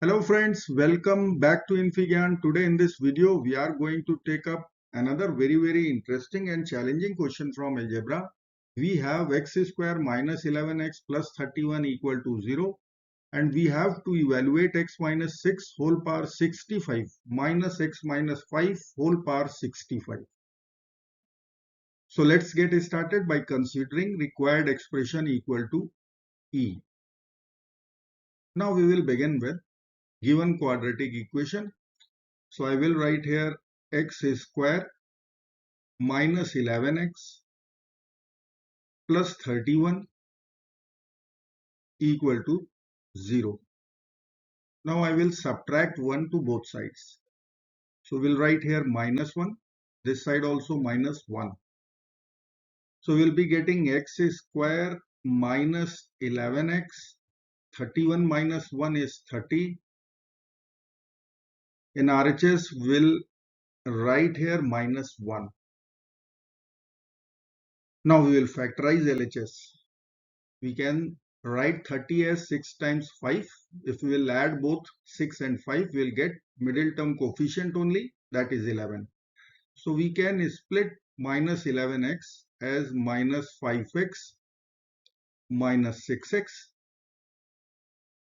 Hello friends, welcome back to infyGyan. Today in this video we are going to take up another very interesting and challenging question from algebra. We have x square minus 11x plus 31 equal to 0 and we have to evaluate x minus 6 whole power 65 minus x minus 5 whole power 65. So let's get started by considering required expression equal to E. Now we will begin with given quadratic equation. So I will write here x square minus 11x plus 31 equal to 0. Now I will subtract 1 to both sides. So we'll write here minus 1. This side also minus 1. So we'll be getting x square minus 11x. 31 minus 1 is 30. In RHS we'll write here minus 1. Now we will factorize LHS. We can write 30 as 6 times 5. If we will add both 6 and 5, we will get middle term coefficient only, that is 11. So we can split minus 11x as minus 5x minus 6x.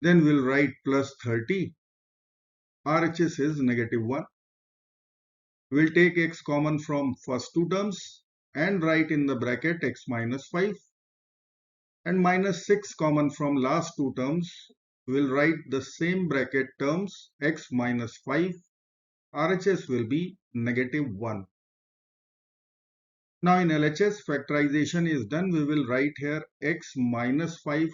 Then we will write plus 30. RHS is negative 1. We will take x common from first two terms and write in the bracket x minus 5. And minus 6 common from last two terms, we'll write the same bracket terms x minus 5. RHS will be negative 1. Now in LHS factorization is done. We will write here x minus 5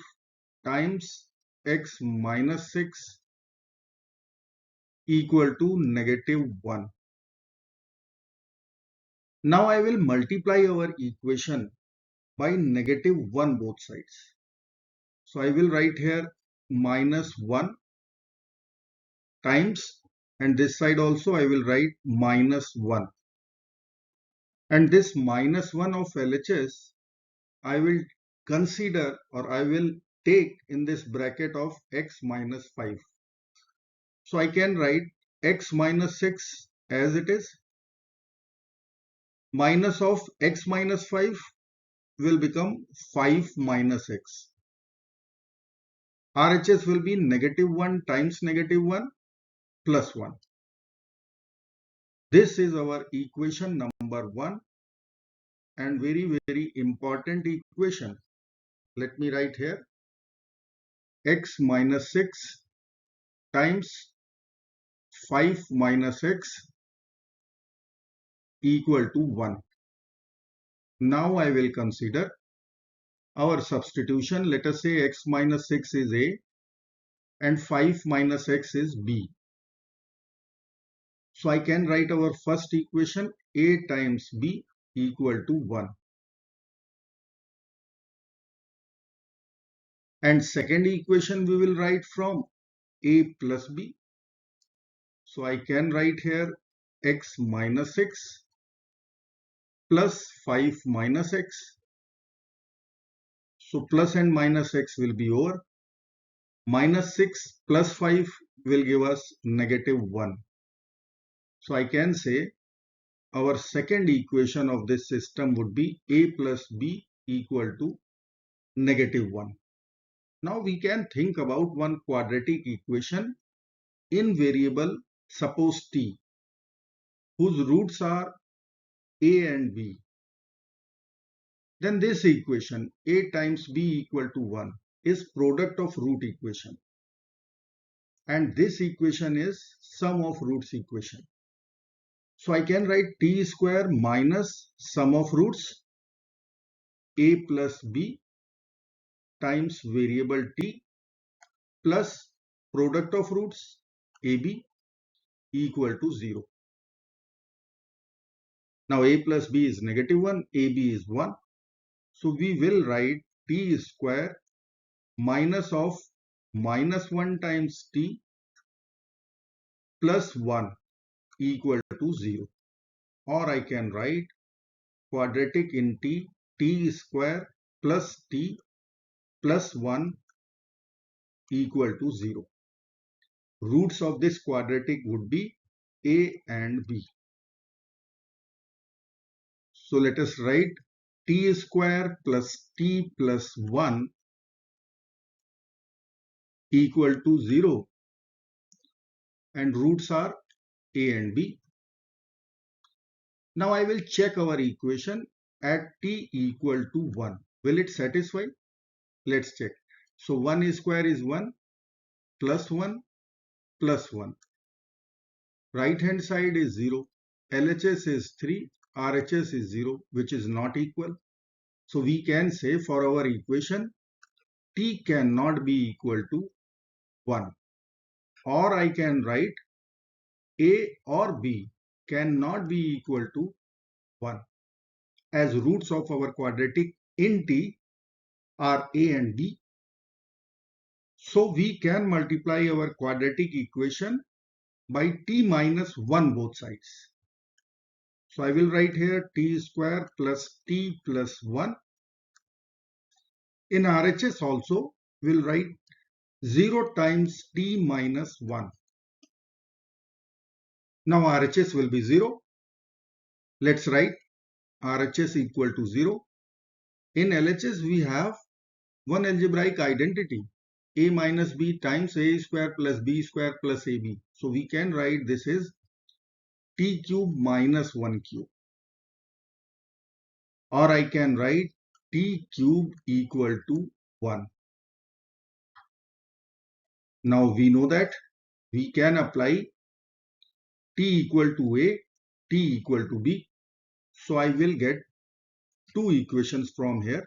times x minus 6 equal to negative 1. Now I will multiply our equation by negative 1 both sides. So I will write here minus 1 times, and this side also I will write minus 1. And this minus 1 of LHS I will consider, or I will take in this bracket of x minus 5. So I can write x minus 6 as it is. Minus of x minus 5 will become 5 minus x. RHS will be negative 1 times negative 1 plus 1. This is our equation number 1 and very important equation. Let me write here x minus 6 times 5 minus x equal to 1. Now I will consider our substitution. Let us say x minus 6 is A and 5 minus x is B. So I can write our first equation A times B equal to 1. And second equation we will write from A plus B. So I can write here x minus 6 plus 5 minus x. So plus and minus x will be over. Minus 6 plus 5 will give us negative 1. So I can say our second equation of this system would be A plus B equal to negative 1. Now we can think about one quadratic equation in variable suppose t, whose roots are A and B. Then this equation A times B equal to 1 is product of root equation. And this equation is sum of roots equation. So I can write t square minus sum of roots A plus B times variable t plus product of roots AB equal to 0. Now A plus B is negative 1, AB is 1. So we will write t square minus of minus 1 times t plus 1 equal to 0. Or I can write quadratic in t, t square plus t plus 1 equal to 0. roots of this quadratic would be a and b. So let us write t square plus t plus 1 equal to 0, and roots are a and b. Now I will check our equation at t equal to 1. Will it satisfy? Let's check. So 1 square is 1 plus 1 plus 1. Right hand side is 0. LHS is 3. RHS is 0, which is not equal. So we can say for our equation t cannot be equal to 1. Or I can write a or b cannot be equal to 1, as roots of our quadratic in t are a and b. So we can multiply our quadratic equation by t minus 1 both sides. So I will write here t square plus t plus 1. In RHS also we'll write 0 times t minus 1. Now RHS will be 0. Let's write RHS equal to 0. In LHS we have one algebraic identity, a minus b times a square plus b square plus ab. So we can write this is t cube minus 1 cube. Or I can write t cube equal to 1. Now we know that we can apply t equal to a, t equal to b. So I will get two equations from here.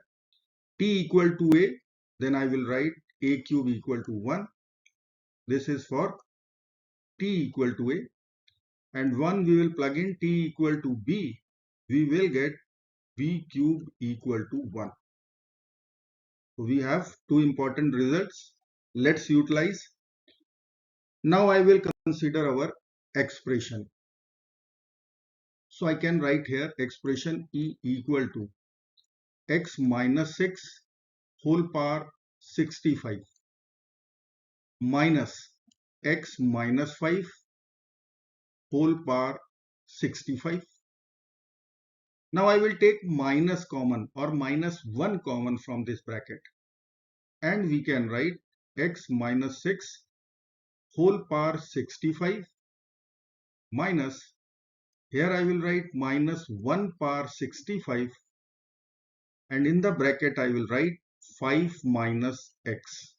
T equal to a, then I will write a cube equal to 1. This is for t equal to a. And one we will plug in t equal to b. We will get b cube equal to 1. So we have two important results. Let's utilize. Now I will consider our expression. So I can write here expression e equal to x minus 6 whole power 65 minus x minus 5 whole power 65. Now I will take minus common or minus 1 common from this bracket, and we can write x minus 6 whole power 65 minus, here I will write minus 1 power 65, and in the bracket I will write 5 minus x.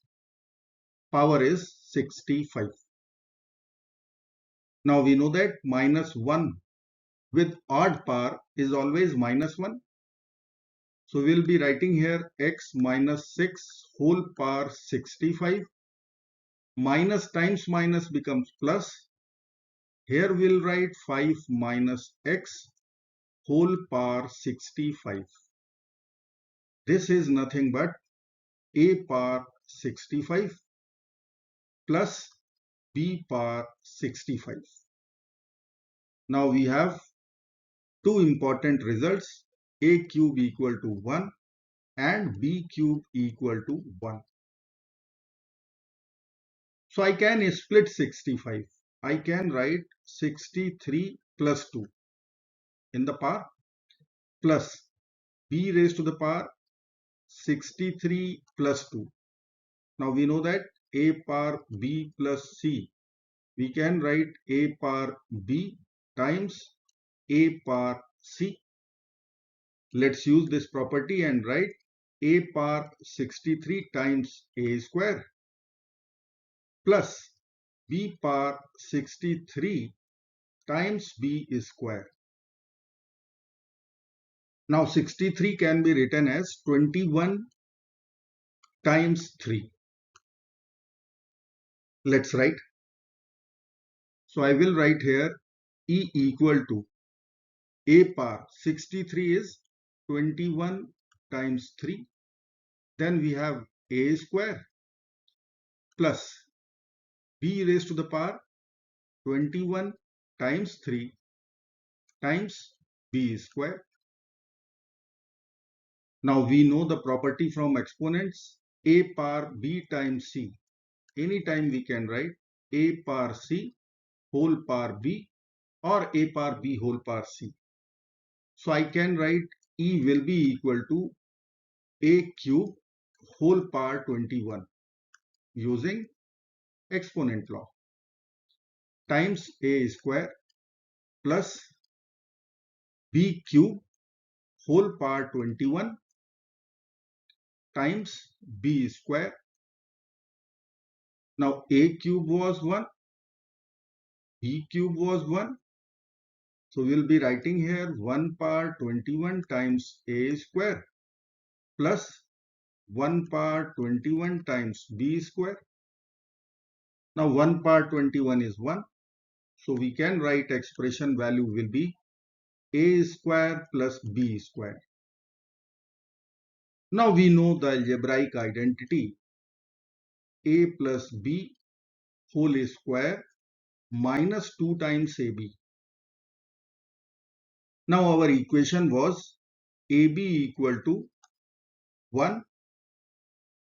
Power is 65. Now we know that minus 1 with odd power is always minus 1. So we will be writing here x minus 6 whole power 65. Minus times minus becomes plus. Here we will write 5 minus x whole power 65. This is nothing but a power 65 plus b power 65. Now we have two important results, a cube equal to 1 and b cube equal to 1. So I can split 65. I can write 63 plus 2 in the power plus b raised to the power 63 plus 2. Now we know that a power b plus c. We can write a power b times a power c. Let's use this property and write a power 63 times a square plus b power 63 times b square. Now 63 can be written as 21 times 3. Let's write. So I will write here e equal to a power 63 is 21 times 3. Then we have a square plus b raised to the power 21 times 3 times b square. Now we know the property from exponents, a power b times c. Anytime we can write a power c whole power b or a power b whole power c. So I can write E will be equal to a cube whole power 21 using exponent law times a square plus b cube whole power 21 times b square. Now a cube was 1, b cube was 1. So we will be writing here 1 power 21 times a square plus 1 power 21 times b square. Now 1 power 21 is 1. So we can write expression value will be a square plus b square. Now we know the algebraic identity a plus b whole square minus 2 times ab. Now our equation was ab equal to 1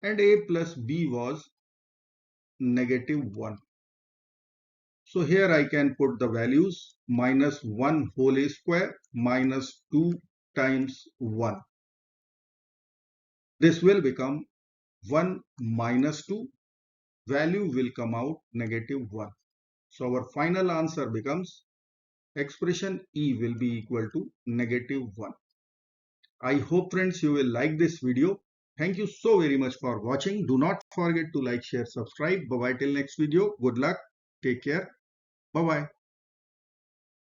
and a plus b was negative 1. So here I can put the values minus 1 whole square minus 2 times 1. This will become 1 minus 2. Value will come out negative 1. So our final answer becomes expression E will be equal to negative 1. I hope friends you will like this video. Thank you so very much for watching. Do not forget to like, share, subscribe. Bye bye till next video. Good luck. Take care. Bye bye.